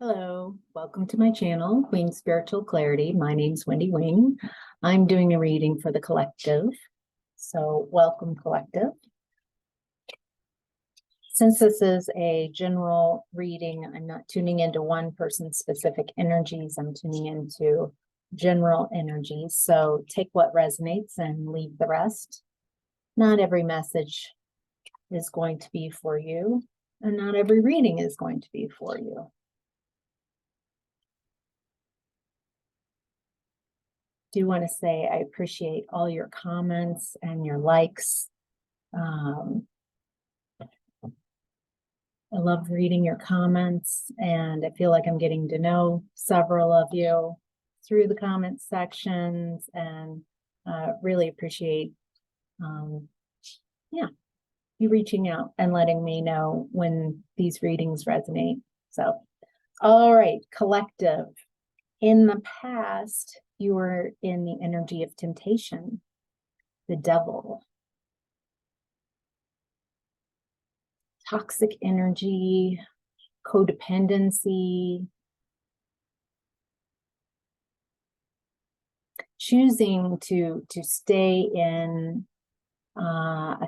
Hello, welcome to my channel, Wing Spiritual Clarity. My name's Wendy Wing. I'm doing a reading for the collective. So welcome, collective. Since this is a general reading, I'm not tuning into one person's specific energies. I'm tuning into general energies. So take what resonates and leave the rest. Not every message is going to be for you, and not every reading is going to be for you. Do want to say I appreciate all your comments and your likes. I love reading your comments, and I feel like I'm getting to know several of you through the comment sections, and really appreciate you reaching out and letting me know when these readings resonate. So, all right, collective. In the past, you were in the energy of temptation, the devil, toxic energy, codependency, choosing to stay in a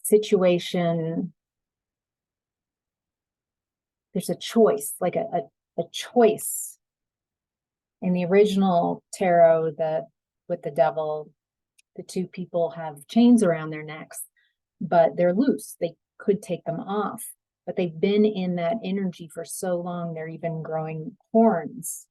situation. There's a choice, like a choice. In the original tarot, with the devil, the two people have chains around their necks, but they're loose. They could take them off, but they've been in that energy for so long, they're even growing horns.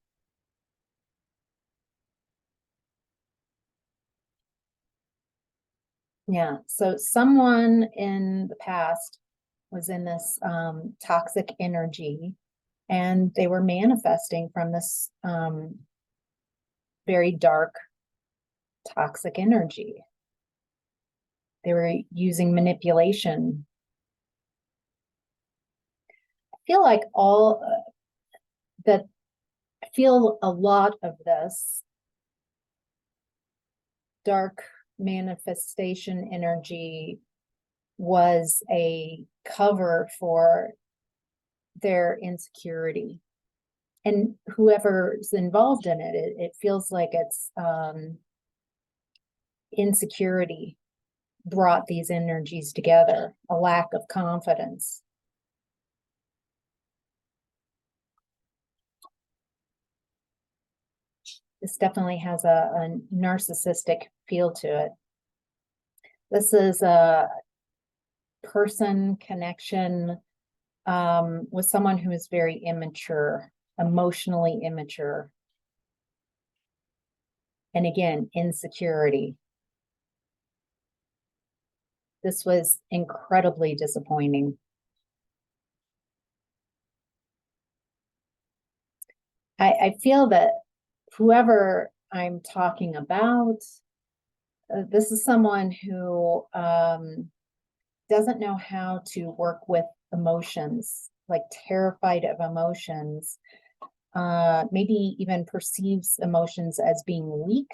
Yeah, so someone in the past was in this toxic energy, and they were manifesting from this very dark, toxic energy. They were using manipulation. I feel like I feel a lot of this dark manifestation energy was a cover for their insecurity. And whoever's involved in it, it feels like it's insecurity brought these energies together, a lack of confidence. This definitely has a narcissistic feel to it. This is a person connection with someone who is very immature, emotionally immature. And again, insecurity. This was incredibly disappointing. I feel that whoever I'm talking about, this is someone who doesn't know how to work with emotions, like terrified of emotions, maybe even perceives emotions as being weak.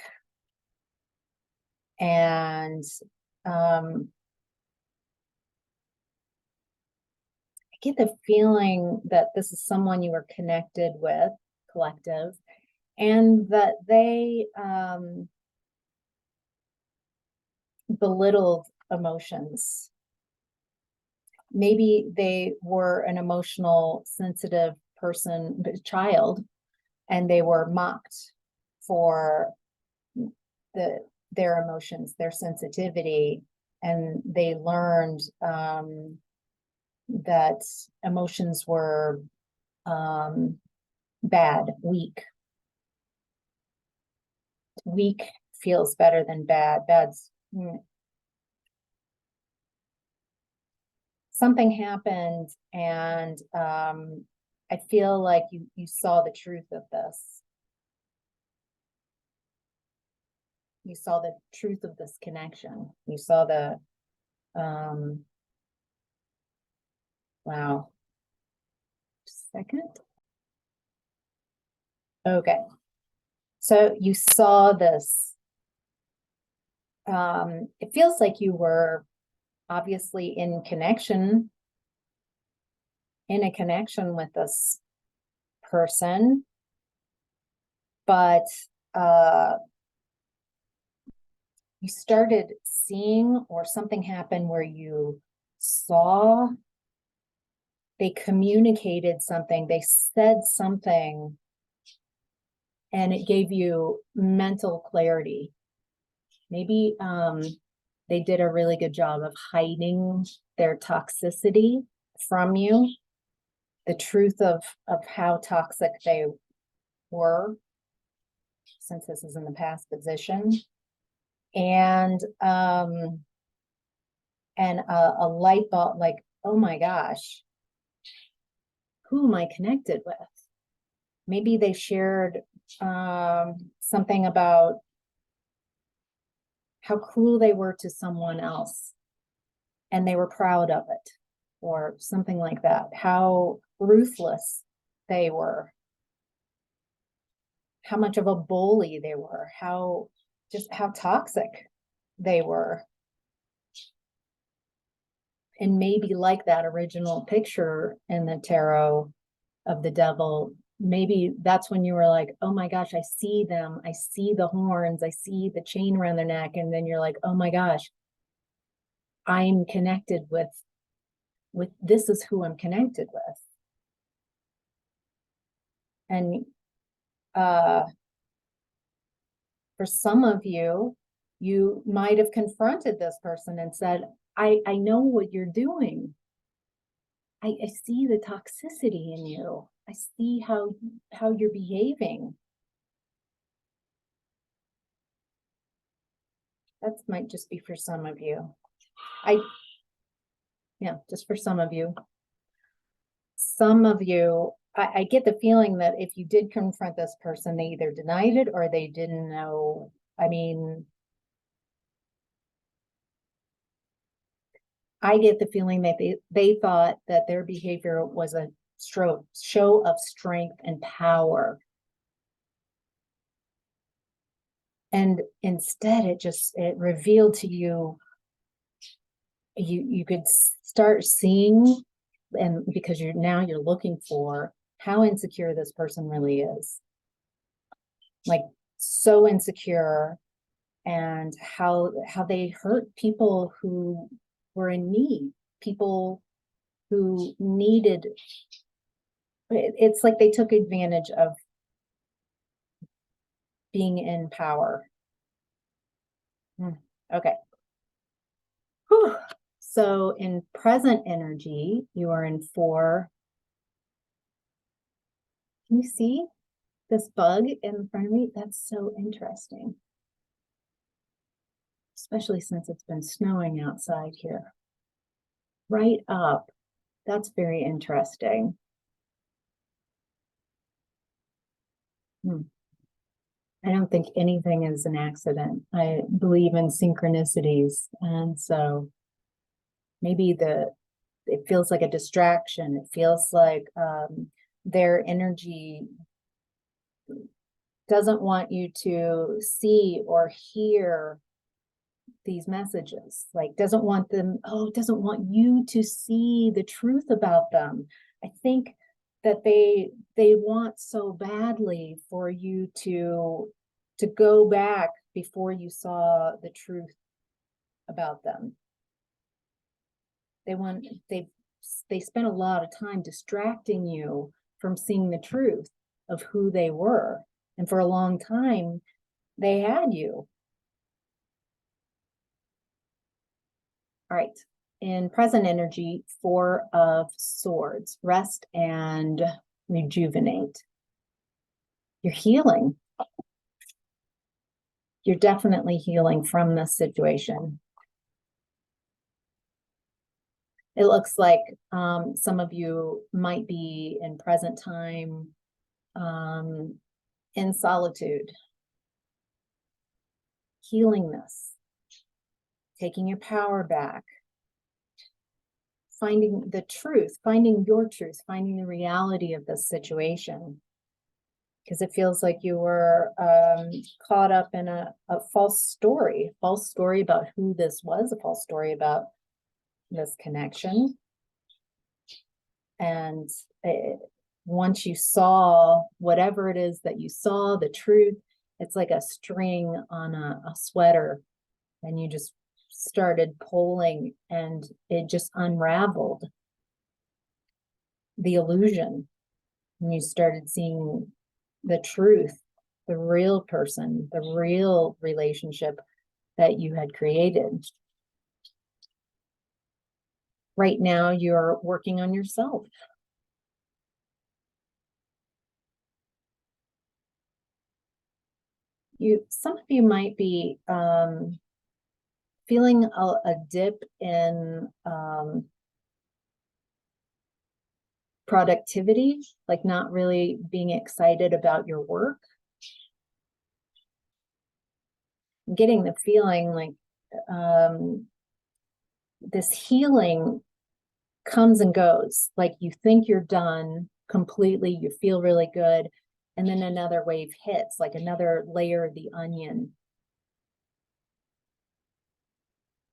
And I get the feeling that this is someone you were connected with, collective, and that they belittled emotions. Maybe they were an emotional, sensitive person, child, and they were mocked for their emotions, their sensitivity, and they learned that emotions were bad, weak. Weak feels better than bad. Bad's something happened, and I feel like you saw the truth of this. You saw the truth of this connection. You saw the wow. Just a second. Okay. So you saw this. It feels like you were obviously in a connection with this person, but you started seeing, or something happened where you saw, they communicated something, they said something, and it gave you mental clarity. Maybe they did a really good job of hiding their toxicity from you, the truth of how toxic they were, since this is in the past position. And a light bulb, like, oh my gosh, who am I connected with? Maybe they shared something about how cruel they were to someone else, and they were proud of it, or something like that. How ruthless they were, how much of a bully they were, how toxic they were. And maybe, like that original picture in the tarot of the devil, maybe that's when you were like, oh my gosh, I see them. I see the horns. I see the chain around their neck. And then you're like, oh my gosh, I'm connected with this is who I'm connected with. And for some of you, you might have confronted this person and said, I know what you're doing. I see the toxicity in you. I see how you're behaving. That might just be for some of you. Yeah, just for some of you. Some of you, I get the feeling that if you did confront this person, they either denied it or they didn't know. I mean, I get the feeling that they thought that their behavior was a show of strength and power. And instead, it revealed to you, you could start seeing, and because you're looking for how insecure this person really is. Like, so insecure, and how they hurt people who were in need, people who needed. It's like they took advantage of being in power. Okay. Whew. So in present energy, you are in 4. Can you see this bug in front of me? That's so interesting. Especially since it's been snowing outside here. Right up. That's very interesting. I don't think anything is an accident. I believe in synchronicities. And so maybe it feels like a distraction. It feels like their energy doesn't want you to see or hear these messages, like doesn't want you to see the truth about them. I think that they want so badly for you to go back before you saw the truth about them. They spent a lot of time distracting you from seeing the truth of who they were, and for a long time they had you. All right, in present energy, 4 of Swords, rest and rejuvenate. You're healing. You're definitely healing from this situation. It looks like some of you might be in present time in solitude, healing this, taking your power back, finding the truth, finding your truth, finding the reality of this situation. Because it feels like you were caught up in a false story about who this was, a false story about this connection. And once you saw whatever it is that you saw, the truth, it's like a string on a sweater, and you just started pulling and it just unraveled the illusion. And you started seeing the truth, the real person, the real relationship that you had created. Right now, you're working on yourself. Some of you might be feeling a dip in productivity, like not really being excited about your work. I'm getting the feeling like this healing comes and goes. Like you think you're done completely, you feel really good, and then another wave hits, like another layer of the onion.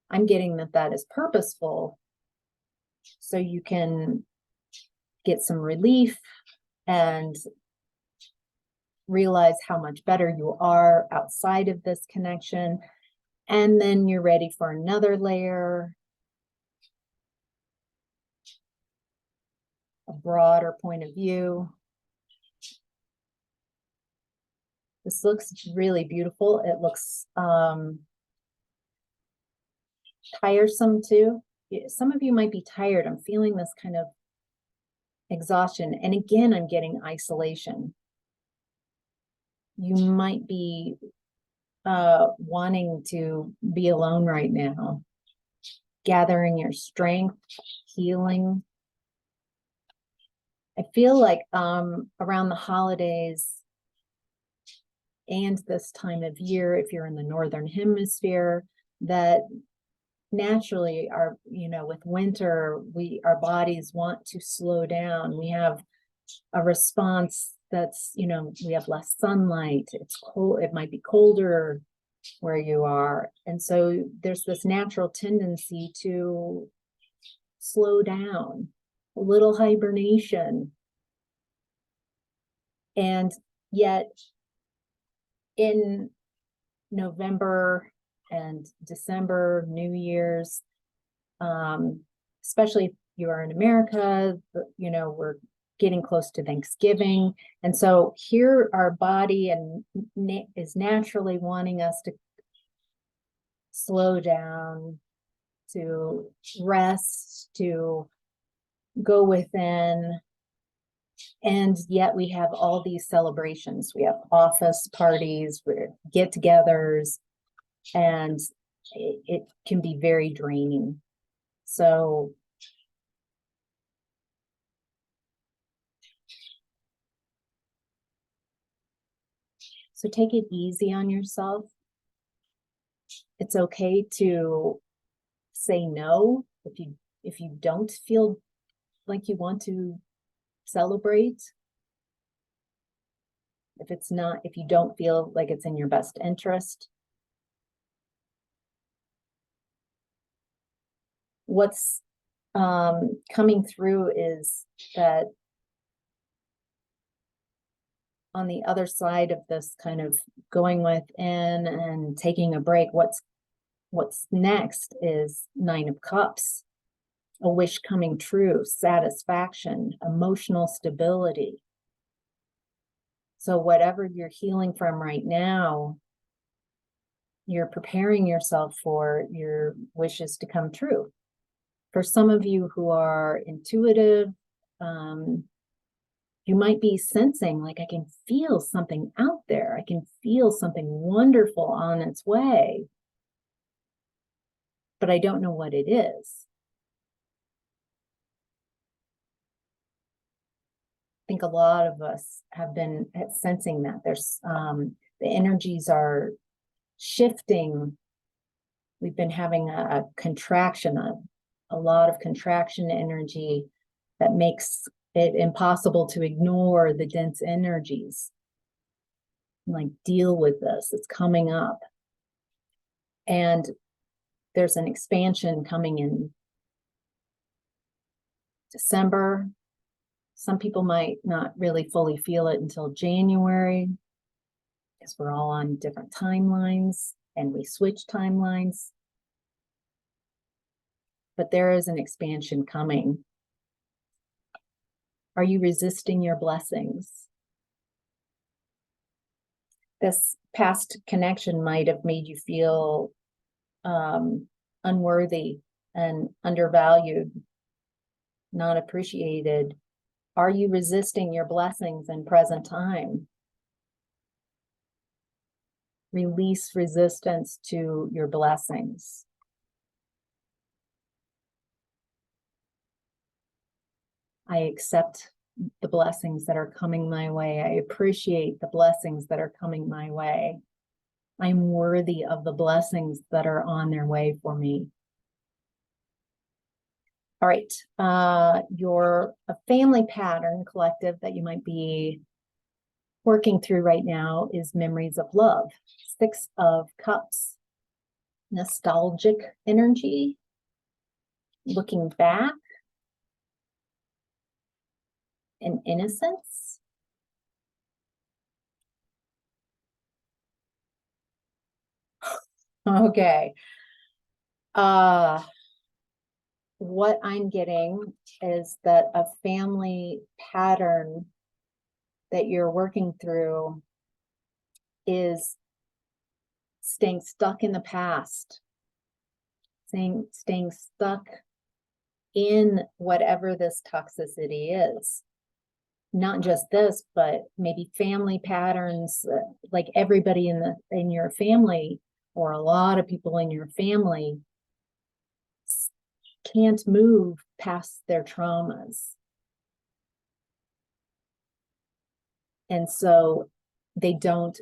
I'm getting that is purposeful, so you can get some relief and realize how much better you are outside of this connection. And then you're ready for another layer, a broader point of view. This looks really beautiful. It looks tiresome too. Some of you might be tired. I'm feeling this kind of exhaustion. And again, I'm getting isolation. You might be wanting to be alone right now, gathering your strength, healing. I feel like around the holidays and this time of year, if you're in the Northern Hemisphere, that naturally with winter, our bodies want to slow down. We have a response that's, we have less sunlight. It's cold. It might be colder where you are. And so there's this natural tendency to slow down, a little hibernation. And yet in November and December, New Year's, especially if you are in America, we're getting close to Thanksgiving. And so here our body is naturally wanting us to slow down, to rest, to go within. And yet we have all these celebrations. We have office parties, get-togethers, and it can be very draining. So take it easy on yourself. It's okay to say no if you don't feel like you want to celebrate. If you don't feel like it's in your best interest. What's coming through is that on the other side of this kind of going within and taking a break, what's next is 9 of Cups, a wish coming true, satisfaction, emotional stability. So whatever you're healing from right now, you're preparing yourself for your wishes to come true. For some of you who are intuitive, you might be sensing, like, I can feel something out there. I can feel something wonderful on its way, but I don't know what it is. I think a lot of us have been sensing that there's the energies are shifting. We've been having a contraction, a lot of contraction energy that makes it impossible to ignore the dense energies. Like, deal with this. It's coming up. And there's an expansion coming in December. Some people might not really fully feel it until January, because we're all on different timelines and we switch timelines. But there is an expansion coming. Are you resisting your blessings? This past connection might have made you feel unworthy and undervalued, not appreciated. Are you resisting your blessings in present time? Release resistance to your blessings. I accept the blessings that are coming my way. I appreciate the blessings that are coming my way. I'm worthy of the blessings that are on their way for me. All right, your family pattern collective that you might be working through right now is memories of love. 6 of Cups, nostalgic energy, looking back, and innocence. Okay. What I'm getting is that a family pattern that you're working through is staying stuck in the past, staying stuck in whatever this toxicity is. Not just this, but maybe family patterns, like everybody in your family, or a lot of people in your family, can't move past their traumas. And so they don't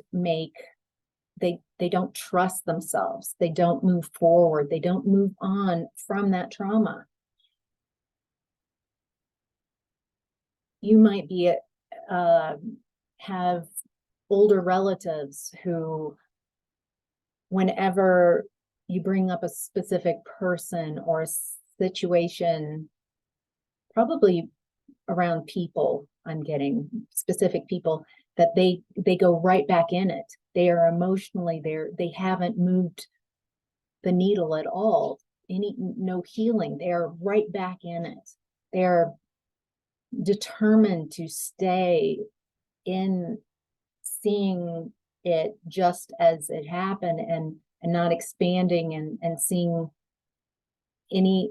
trust themselves. They don't move forward. They don't move on from that trauma. You might be have older relatives who, whenever you bring up a specific person or a situation, probably around people, I'm getting specific people, that they go right back in it. They are emotionally there. They haven't moved the needle at all. No healing. They are right back in it. They're determined to stay in seeing it just as it happened, and not expanding and seeing any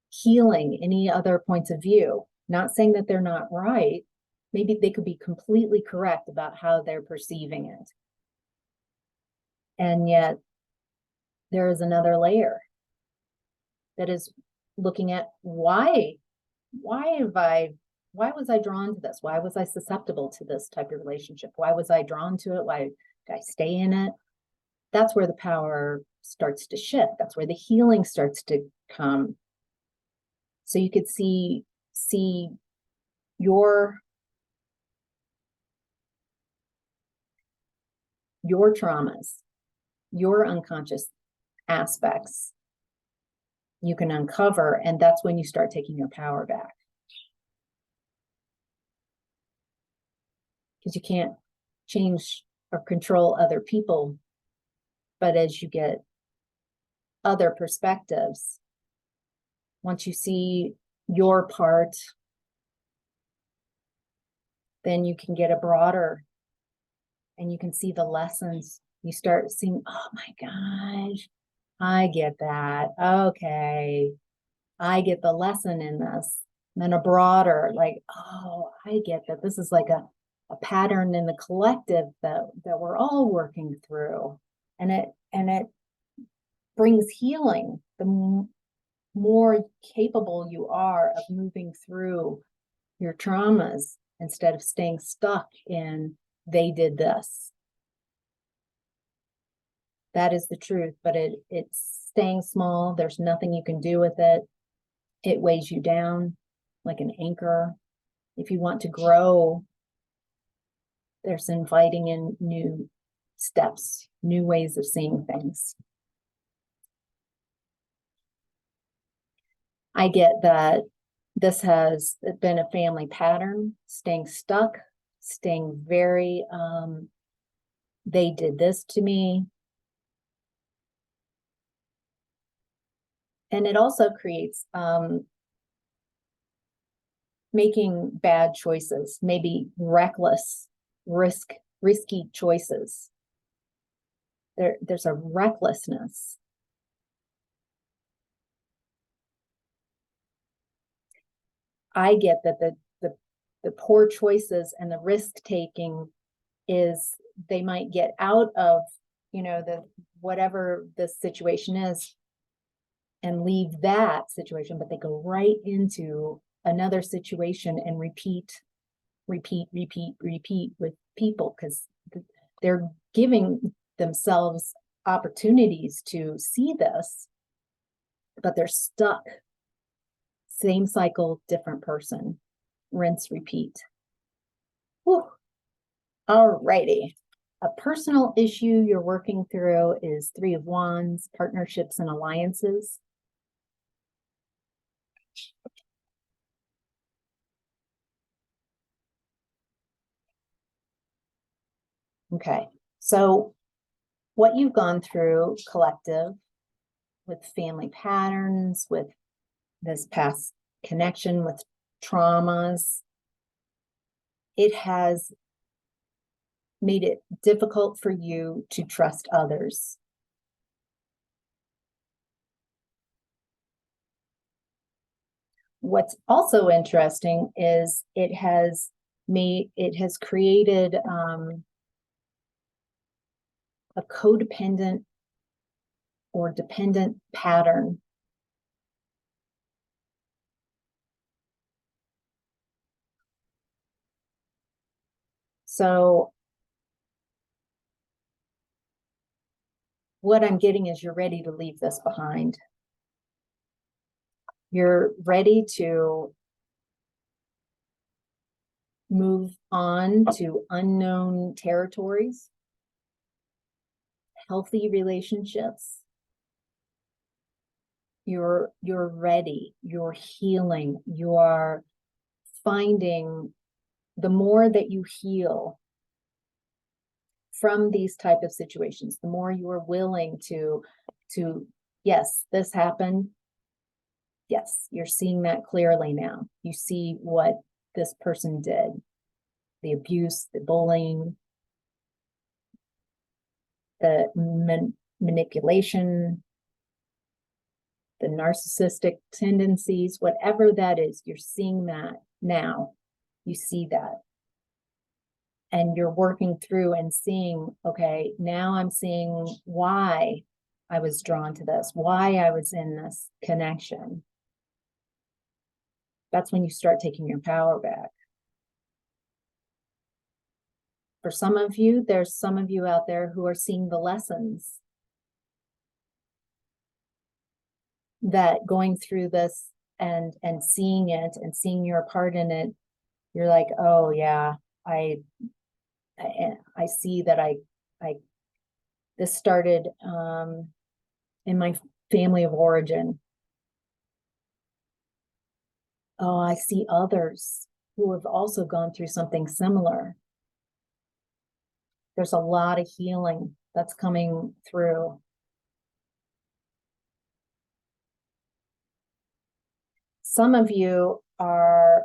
healing, any other points of view. Not saying that they're not right. Maybe they could be completely correct about how they're perceiving it. And yet there is another layer that is looking at why was I drawn to this? Why was I susceptible to this type of relationship? Why was I drawn to it? Why did I stay in it? That's where the power starts to shift. That's where the healing starts to come. So you could see your traumas, your unconscious aspects you can uncover, and that's when you start taking your power back. Because you can't change or control other people, but as you get other perspectives, once you see your part, then you can get a broader, and you can see the lessons. You start seeing, oh my gosh, I get that. Okay, I get the lesson in this. And then a broader, like, oh, I get that this is like a pattern in the collective that we're all working through. And it brings healing. The more capable you are of moving through your traumas, instead of staying stuck in, they did this. That is the truth, but it's staying small. There's nothing you can do with it. It weighs you down like an anchor. If you want to grow, there's inviting in new steps, new ways of seeing things. I get that This has been a family pattern, staying stuck, staying very, they did this to me. And it also creates making bad choices, maybe reckless, risky choices. There's a recklessness. I get that the poor choices and the risk taking is they might get out of, the whatever the situation is and leave that situation, but they go right into another situation and repeat with people because they're giving themselves opportunities to see this, but they're stuck. Same cycle, different person. Rinse, repeat. Whew. All righty. A personal issue you're working through is 3 of Wands, partnerships and alliances. Okay, so what you've gone through, collective, with family patterns, with this past connection, with traumas, it has made it difficult for you to trust others. What's also interesting is it has created a codependent or dependent pattern. So what I'm getting is you're ready to leave this behind. You're ready to move on to unknown territories, healthy relationships. You're ready, you're healing, you are finding the more that you heal from these type of situations, the more you are willing to, yes, this happened. Yes, you're seeing that clearly now. You see what this person did, the abuse, the bullying, the manipulation, the narcissistic tendencies, whatever that is, you're seeing that now. You see that. And you're working through and seeing, okay, now I'm seeing why I was drawn to this, why I was in this connection. That's when you start taking your power back. For some of you, there's some of you out there who are seeing the lessons that going through this and seeing it and seeing your part in it, you're like, oh yeah, I see that I this started in my family of origin. Oh, I see others who have also gone through something similar. There's a lot of healing that's coming through. Some of you are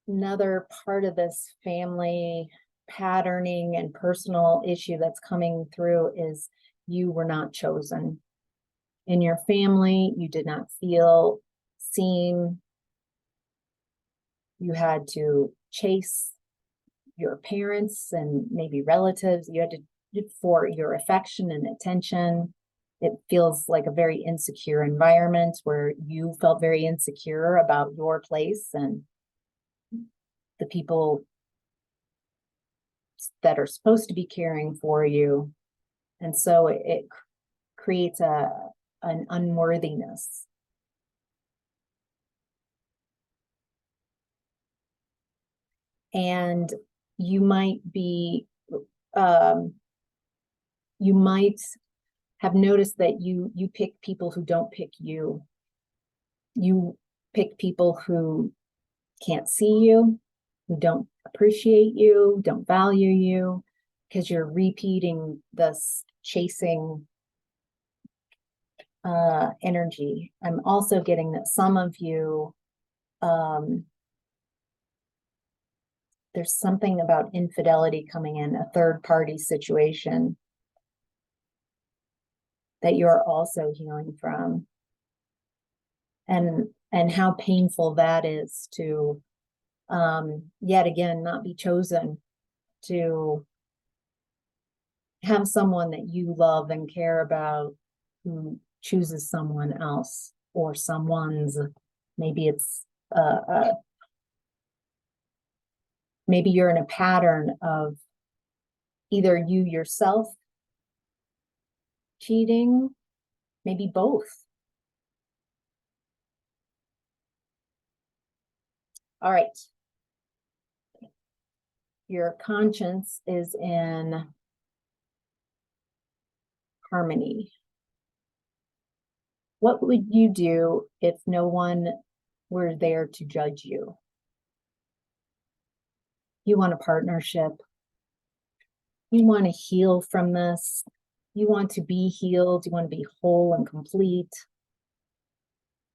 another part of this family patterning and personal issue that's coming through is you were not chosen. In your family, you did not feel seen. You had to chase your parents and maybe relatives. You had to for your affection and attention. It feels like a very insecure environment where you felt very insecure about your place and the people that are supposed to be caring for you. And so it creates an unworthiness. And you might be you might have noticed that you pick people who don't pick you. You pick people who can't see you, who don't appreciate you, don't value you, because you're repeating this chasing energy. I'm also getting that some of you, there's something about infidelity coming in, a third party situation that you're also healing from. And how painful that is to yet again not be chosen, to have someone that you love and care about who chooses someone else or someone's. Maybe it's maybe you're in a pattern of either you yourself cheating, maybe both. All right. Your conscience is in harmony. What would you do if no one were there to judge you? You want a partnership. You want to heal from this. You want to be healed. You want to be whole and complete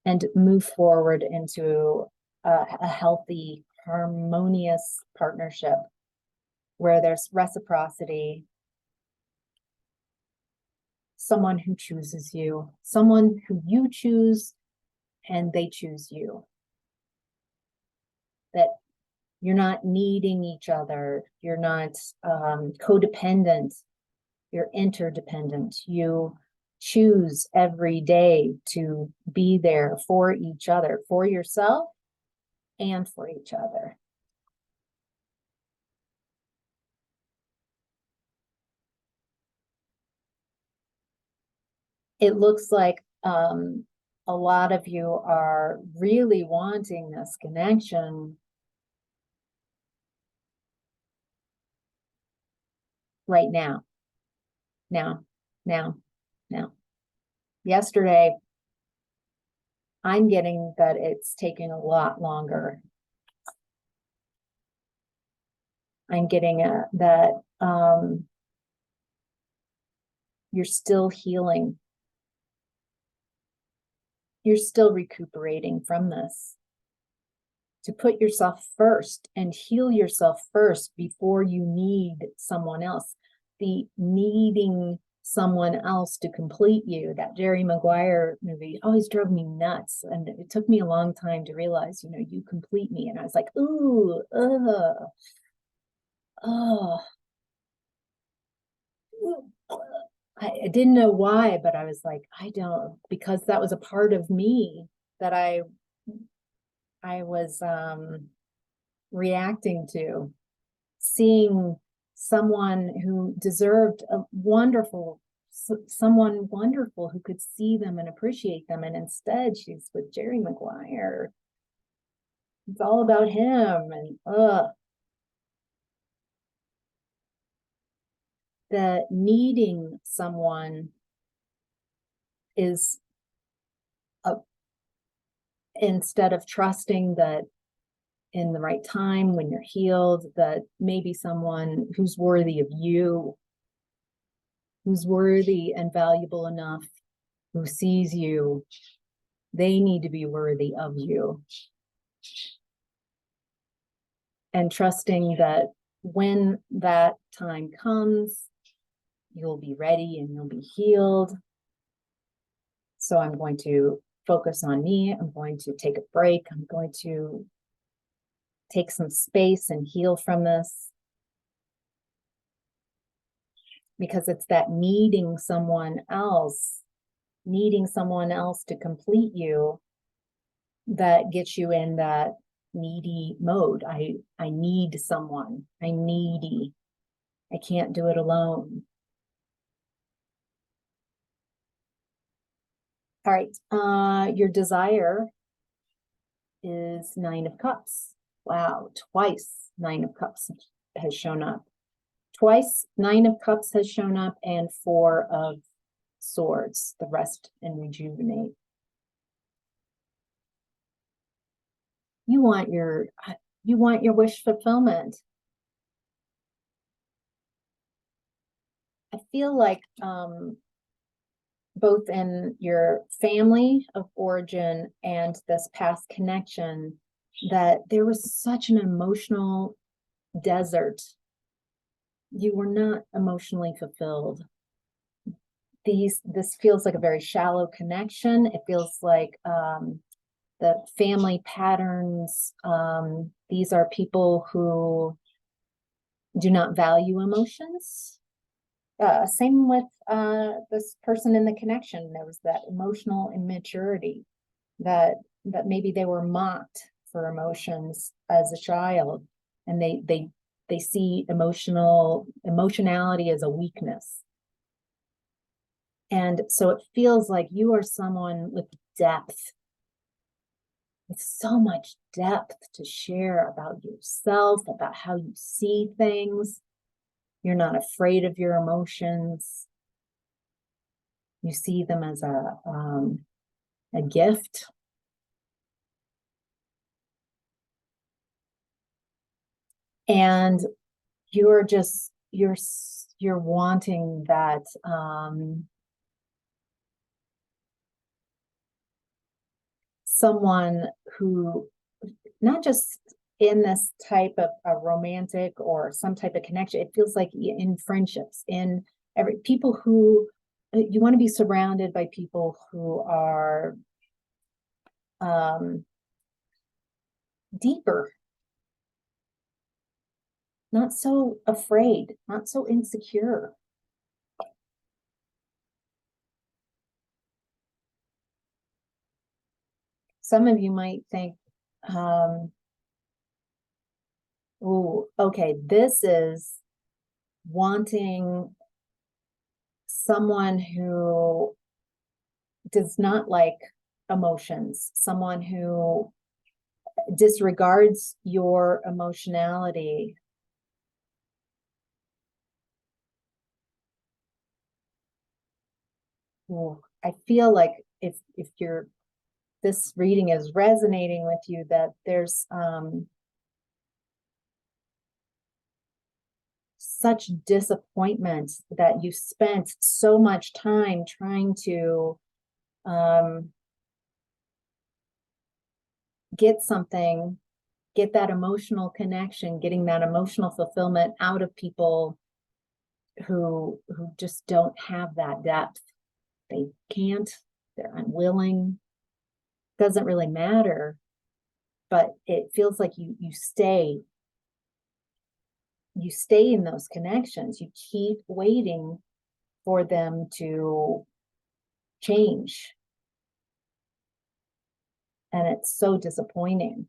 and move forward into a healthy, harmonious partnership where there's reciprocity, someone who chooses you, someone who you choose and they choose you. That you're not needing each other. You're not codependent. You're interdependent. You choose every day to be there for each other, for yourself and for each other. It looks like a lot of you are really wanting this connection right now. Now. Yesterday, I'm getting that it's taking a lot longer. I'm getting that you're still healing. You're still recuperating from this. To put yourself first and heal yourself first before you need someone else. The needing someone else to complete you, that Jerry Maguire movie always drove me nuts. And it took me a long time to realize, you complete me. And I was like, ooh, I didn't know why, but I was like, I don't, because that was a part of me that I was reacting to, seeing someone who deserved someone wonderful who could see them and appreciate them. And instead she's with Jerry Maguire. It's all about him. And the needing someone is instead of trusting that in the right time, when you're healed, that maybe someone who's worthy of you, who's worthy and valuable enough, who sees you, they need to be worthy of you. And trusting that when that time comes, you'll be ready and you'll be healed. So I'm going to focus on me. I'm going to take a break. I'm going to take some space and heal from this. Because it's that needing someone else to complete you that gets you in that needy mode. I need someone. I'm needy. I can't do it alone. All right. Your desire is 9 of Cups. Wow. Twice 9 of Cups has shown up. twice 9 of Cups has shown up and 4 of Swords, the rest and rejuvenate. You want your wish fulfillment. I feel like both in your family of origin and this past connection, that there was such an emotional desert. You were not emotionally fulfilled. This feels like a very shallow connection. It feels like the family patterns. These are people who do not value emotions. Same with this person in the connection. There was that emotional immaturity, that maybe they were mocked for emotions as a child, and they see emotionality as a weakness. And so it feels like you are someone with depth, with so much depth to share about yourself, about how you see things. You're not afraid of your emotions. You see them as a gift. And you're wanting that someone who, not just in this type of a romantic or some type of connection, it feels like in friendships, in people who, you want to be surrounded by people who are deeper, not so afraid, not so insecure. Some of you might think, oh, okay, this is wanting someone who does not like emotions, someone who disregards your emotionality. Ooh, I feel like if this reading is resonating with you, that there's such disappointment that you spent so much time trying to get something, get that emotional connection, getting that emotional fulfillment out of people who just don't have that depth. They can't, they're unwilling. Doesn't really matter, but it feels like you stay in those connections. You keep waiting for them to change, and it's so disappointing.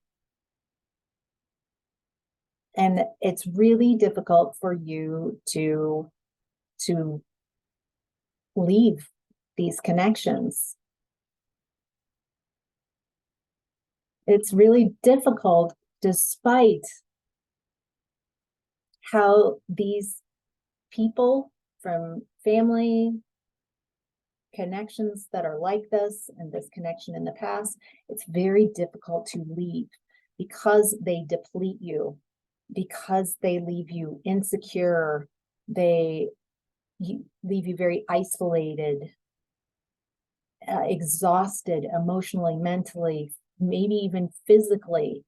And it's really difficult for you to leave these connections. It's really difficult, despite how these people from family connections that are like this, and this connection in the past, it's very difficult to leave, because they deplete you, because they leave you insecure, they leave you very isolated, exhausted emotionally, mentally, maybe even physically,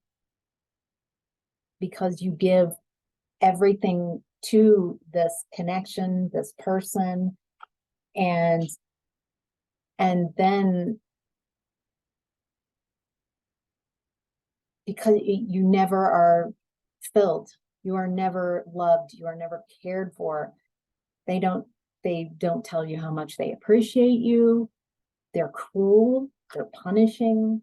because you give everything to this connection, this person, and then because you never are filled, you are never loved, you are never cared for. They don't tell you how much they appreciate you. They're cruel, they're punishing.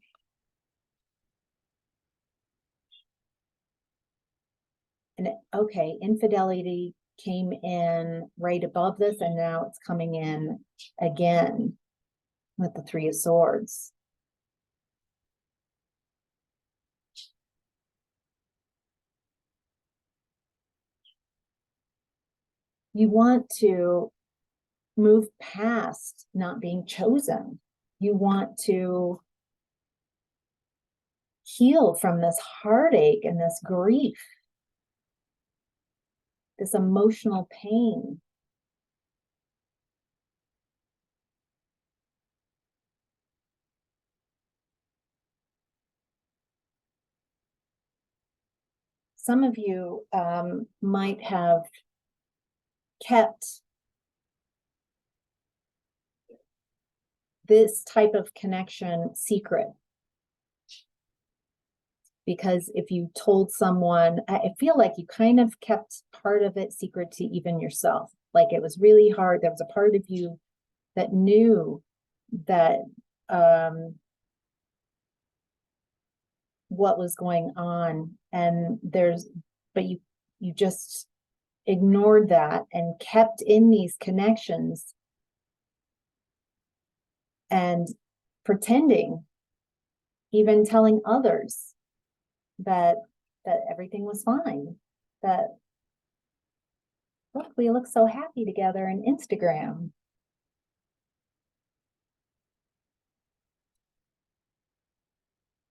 And okay, infidelity came in right above this, and now it's coming in again with the Three of Swords. You want to move past not being chosen. You want to heal from this heartache and this grief, this emotional pain. Some of you might have kept this type of connection secret, because if you told someone, I feel like you kind of kept part of it secret to even yourself. Like it was really hard. There was a part of you that knew that what was going on, and but you just ignored that and kept in these connections and pretending, even telling others that everything was fine, that look, we look so happy together on Instagram.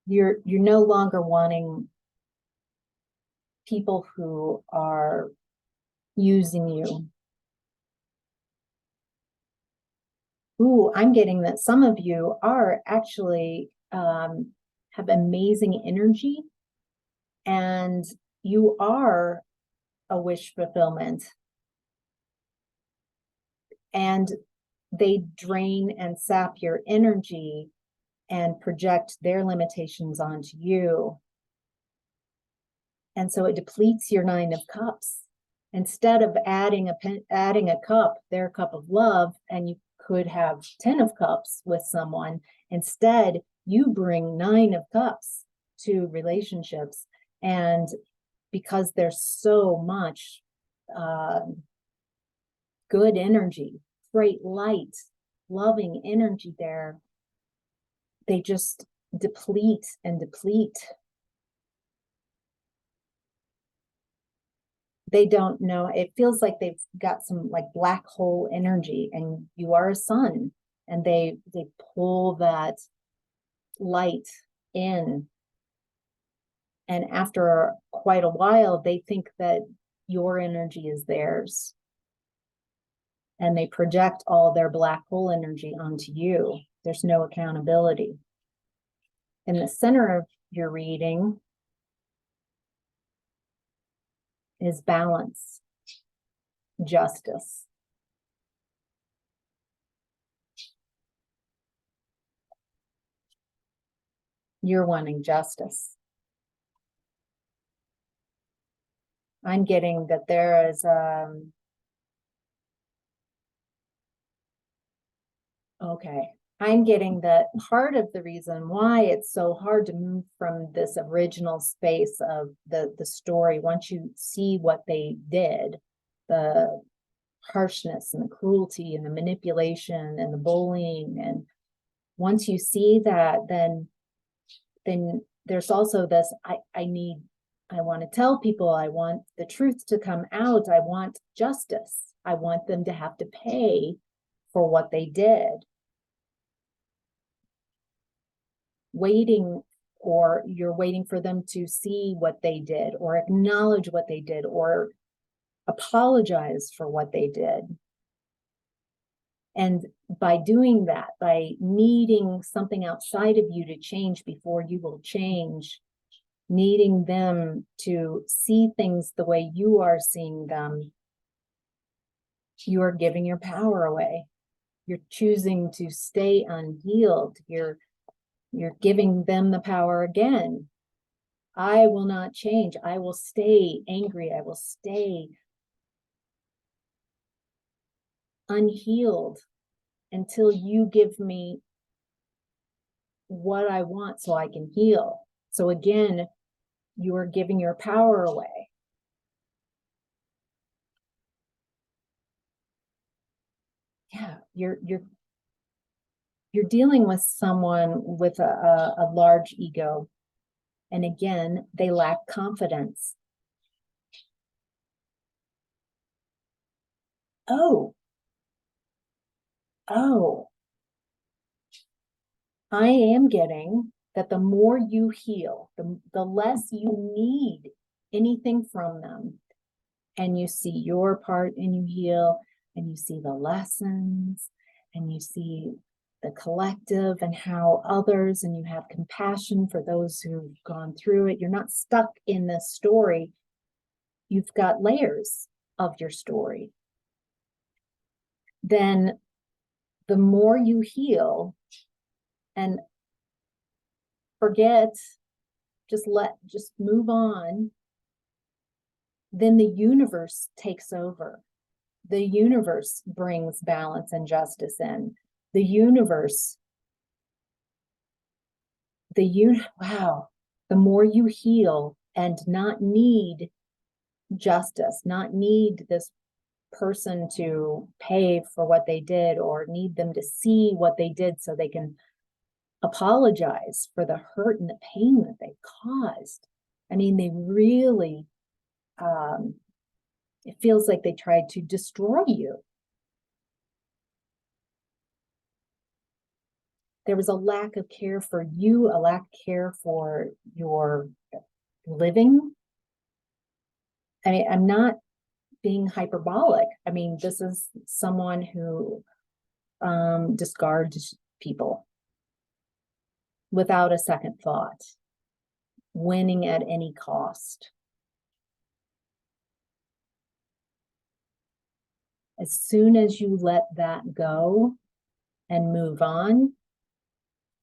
You're no longer wanting people who are using you. Ooh, I'm getting that some of you are actually have amazing energy, and you are a wish fulfillment, and they drain and sap your energy and project their limitations onto you. And so it depletes your 9 of Cups. Instead of adding a cup, their cup of love, and you could have 10 of Cups with someone, instead you bring 9 of Cups to relationships. And because there's so much good energy, great light, loving energy there, they just deplete and deplete. They don't know. It feels like they've got some like black hole energy, and you are a sun, and they pull that light in. And after quite a while, they think that your energy is theirs, and they project all their black hole energy onto you. There's no accountability. In the center of your reading is balance, justice. You're wanting justice. I'm getting that there is okay. I'm getting that part of the reason why it's so hard to move from this original space of the story, once you see what they did, the harshness and the cruelty and the manipulation and the bullying, and once you see that, then there's also this, I want to tell people, I want the truth to come out, I want justice, I want them to have to pay for what they did. Or you're waiting for them to see what they did, or acknowledge what they did, or apologize for what they did. And by doing that, by needing something outside of you to change before you will change, needing them to see things the way you are seeing them, you are giving your power away. You're choosing to stay unhealed. You're giving them the power again. I will not change. I will stay angry. I will stay unhealed until you give me what I want so I can heal. So again, you are giving your power away. Yeah, you're dealing with someone with a large ego. And again, they lack confidence. oh, oh, I am getting that the more you heal, the less you need anything from them. And you see your part and you heal, and you see the lessons, and you see the collective and how others, and you have compassion for those who've gone through it. You're not stuck in this story. You've got layers of your story. Then the more you heal and forget, just move on, then the universe takes over. The universe brings balance and justice in. The universe, wow, the more you heal and not need justice, not need this person to pay for what they did or need them to see what they did so they can apologize for the hurt and the pain that they caused. I mean, they really, it feels like they tried to destroy you. There was a lack of care for you, a lack of care for your living. I mean, I'm not being hyperbolic. I mean, this is someone who discards people without a second thought, winning at any cost. As soon as you let that go and move on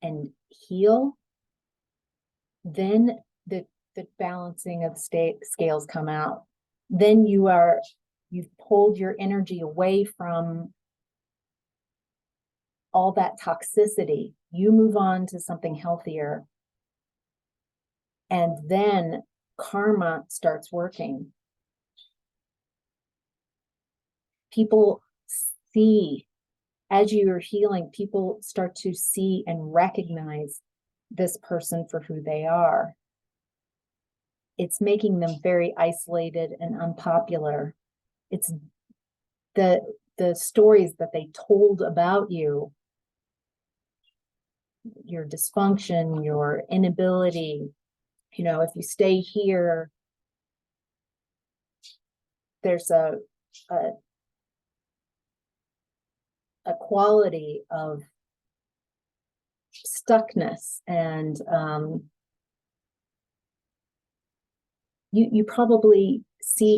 and heal, then the balancing of scales come out. Then you've pulled your energy away from all that toxicity. You move on to something healthier. And then karma starts working. People see, as you are healing, people start to see and recognize this person for who they are. It's making them very isolated and unpopular. It's the stories that they told about you, your dysfunction, your inability. You know, if you stay here, there's a quality of stuckness, and you probably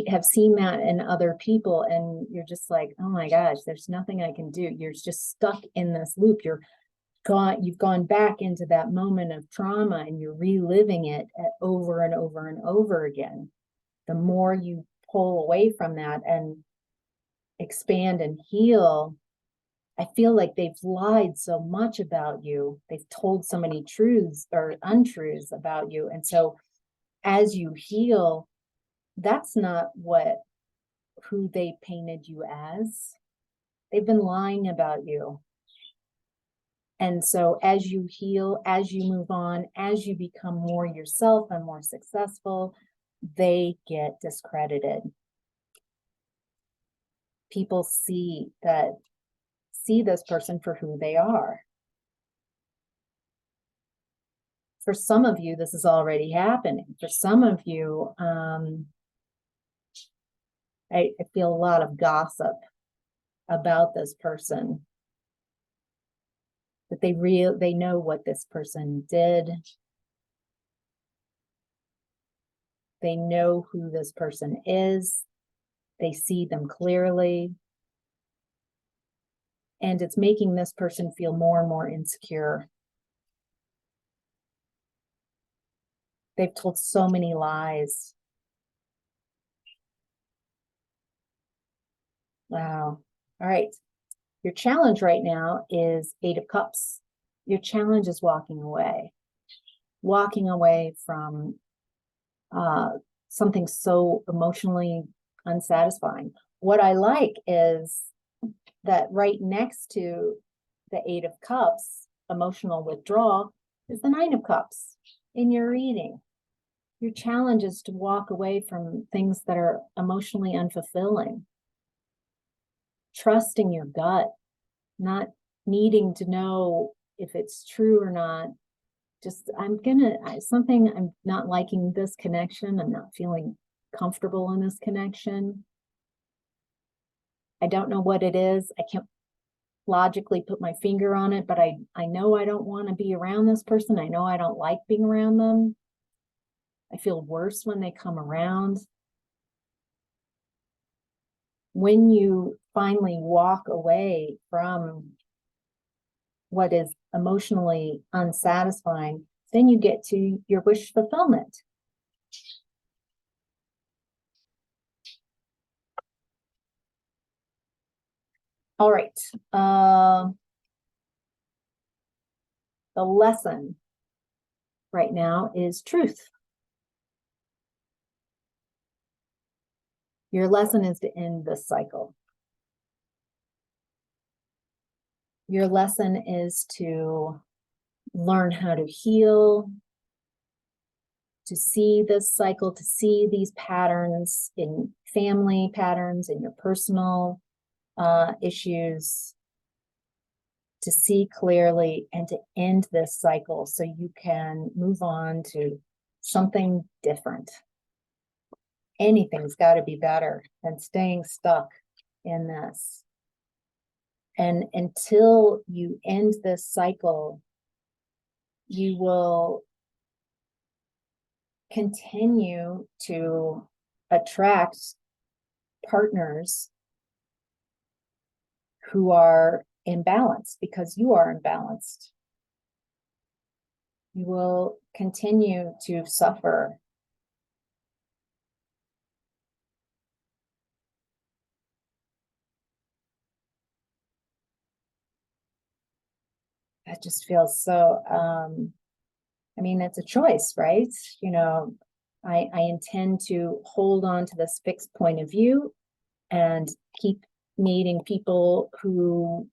have seen that in other people, and you're just like, oh my gosh, there's nothing I can do. You're just stuck in this loop. You've gone back into that moment of trauma, and you're reliving it over and over and over again. The more you pull away from that and expand and heal, I feel like they've lied so much about you. They've told so many truths or untruths about you. And so as you heal, that's not who they painted you as. They've been lying about you. And so as you heal, as you move on, as you become more yourself and more successful, they get discredited. People see this person for who they are. For some of you, this is already happening. For some of you, I feel a lot of gossip about this person. That they know what this person did. They know who this person is. They see them clearly. And it's making this person feel more and more insecure. They've told so many lies. Wow. All right. Your challenge right now is 8 of Cups. Your challenge is walking away from something so emotionally unsatisfying. What I like is that right next to the 8 of Cups, emotional withdrawal, is the 9 of Cups in your reading. Your challenge is to walk away from things that are emotionally unfulfilling. trusting your gut, not needing to know if it's true or not. Just, I'm not liking this connection. I'm not feeling comfortable in this connection. I don't know what it is. I can't logically put my finger on it, but I know I don't want to be around this person. I know I don't like being around them. I feel worse when they come around. When you finally walk away from what is emotionally unsatisfying, then you get to your wish fulfillment. All right. The lesson right now is truth. Your lesson is to end this cycle. Your lesson is to learn how to heal, to see this cycle, to see these patterns in family patterns, in your personal issues, to see clearly and to end this cycle so you can move on to something different. Anything's got to be better than staying stuck in this. And until you end this cycle, you will continue to attract partners who are imbalanced because you are imbalanced. You will continue to suffer. That just feels so, I mean, it's a choice, right? You know, I intend to hold on to this fixed point of view and keep meeting people who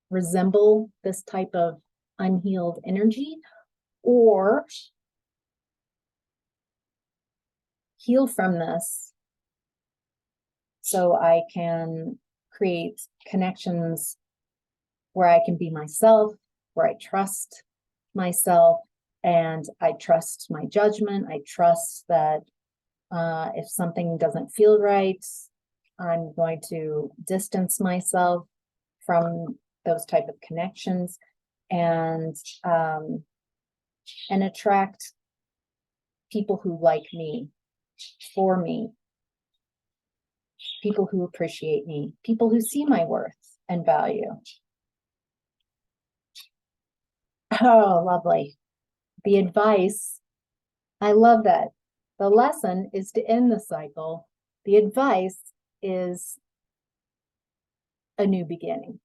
resemble this type of unhealed energy, or heal from this so I can create connections where I can be myself, where I trust myself, and I trust my judgment. I trust that if something doesn't feel right, I'm going to distance myself from those type of connections and attract people who like me, for me, people who appreciate me, people who see my worth and value. Oh, lovely. The advice, I love that. The lesson is to end the cycle. The advice is a new beginning.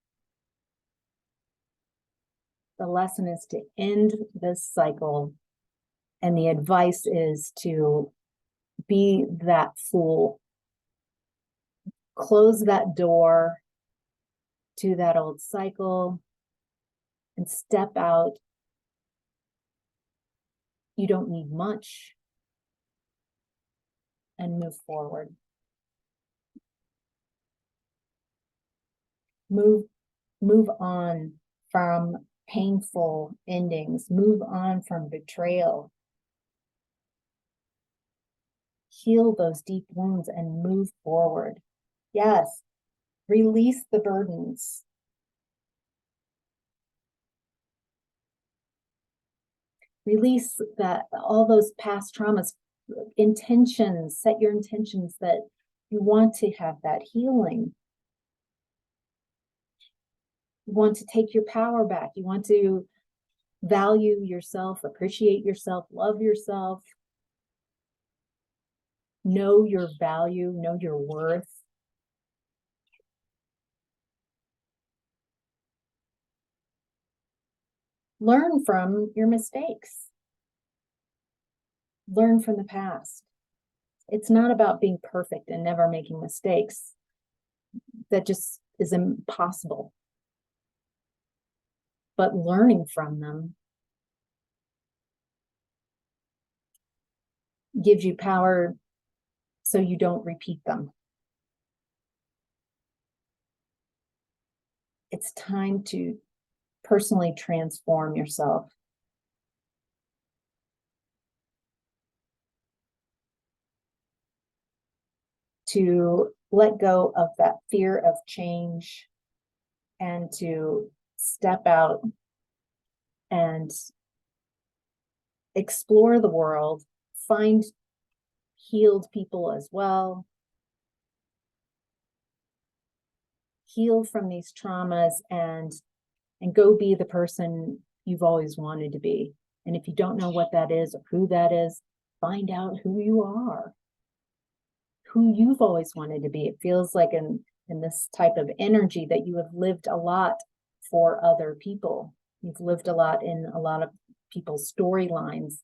The lesson is to end this cycle. And the advice is to be that fool. Close that door to that old cycle and step out. You don't need much, and move forward. Move on from painful endings. Move on from betrayal. Heal those deep wounds and move forward. Yes, release the burdens. Release all those past traumas, intentions, set your intentions that you want to have that healing. You want to take your power back. You want to value yourself, appreciate yourself, love yourself, know your value, know your worth. Learn from your mistakes. Learn from the past. It's not about being perfect and never making mistakes. That just is impossible. But learning from them gives you power so you don't repeat them. it's time to personally transform yourself. To let go of that fear of change and to step out and explore the world, find healed people as well, heal from these traumas and go be the person you've always wanted to be. And if you don't know what that is or who that is, find out who you are, who you've always wanted to be. It feels like in this type of energy that you have lived a lot for other people. You've lived a lot in a lot of people's storylines.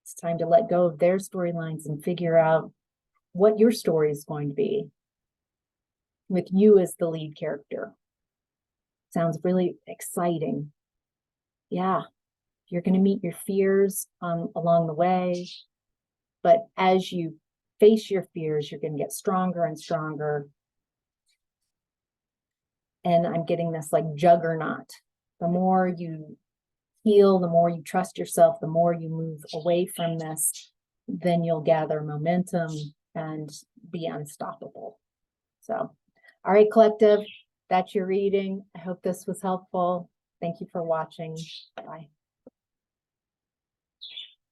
It's time to let go of their storylines and figure out what your story is going to be with you as the lead character. Sounds really exciting. Yeah, you're going to meet your fears along the way, but as you face your fears, you're going to get stronger and stronger. And I'm getting this like juggernaut. The more you heal, the more you trust yourself, the more you move away from this, then you'll gather momentum and be unstoppable. So, all right, collective, that's your reading. I hope this was helpful. Thank you for watching.